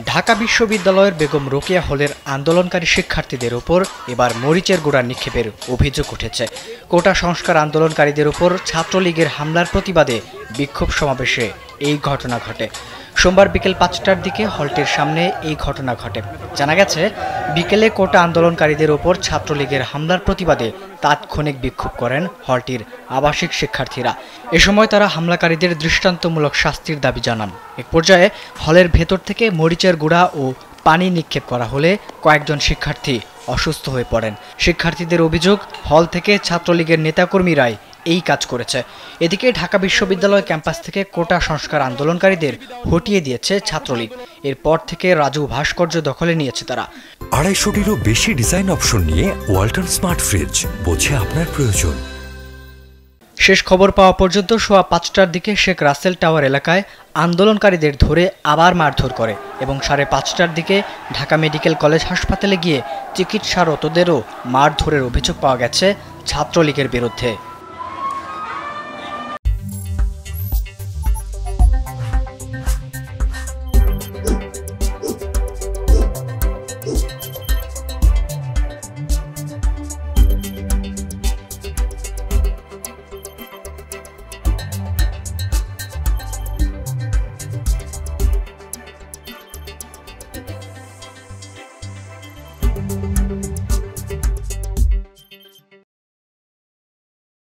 ঢাকা বিশ্ববিদ্যালয়ের বেগম রোকেয়া হলের আন্দোলনকারী শিক্ষার্থীদের উপর এবার মরিচের গুঁড়া নিক্ষেপের অভিযোগ উঠেছে। কোটা সংস্কার আন্দোলনকারীদের উপর ছাত্রলীগের হামলার প্রতিবাদে বিক্ষোভ সমাবেশে এই ঘটনা ঘটে। সোমবার বিকেল ৫টার দিকে হলটির সামনে এই ঘটনা ঘটে। জানা গেছে, বিকেলে কোটা আন্দোলনকারীদের উপর ছাত্রলীগের হামলার প্রতিবাদে তাৎক্ষণিক বিক্ষোভ করেন হলটির আবাসিক শিক্ষার্থীরা। এ সময় তারা হামলাকারীদের দৃষ্টান্তমূলক শাস্তির দাবি জানান। এক পর্যায়ে হলের ভেতর থেকে মরিচের গুঁড়া ও পানি নিক্ষেপ করা হলে কয়েকজন শিক্ষার্থী অসুস্থ হয়ে পড়েন। শিক্ষার্থীদের অভিযোগ, হল থেকে ছাত্রলীগের নেতাকর্মীরাই এই কাজ করেছে। এদিকে ঢাকা বিশ্ববিদ্যালয় ক্যাম্পাস থেকে কোটা সংস্কার আন্দোলনকারীদের হটিয়ে দিয়েছে ছাত্রলীগ। এরপর থেকে রাজু ভাস্কর্য দখলে নিয়েছে তারা। ২৫০টিরও বেশি ডিজাইন অপশন নিয়ে ওয়ালটন স্মার্ট ফ্রিজ, বোঝে আপনার প্রয়োজন। শেষ খবর পাওয়া পর্যন্ত সোয়া ৫টার দিকে শেখ রাসেল টাওয়ার এলাকায় আন্দোলনকারীদের ধরে আবার মারধর করে এবং ৫:৩০টার দিকে ঢাকা মেডিকেল কলেজ হাসপাতালে গিয়ে চিকিৎসারতদেরও মারধরের অভিযোগ পাওয়া গেছে ছাত্রলীগের বিরুদ্ধে।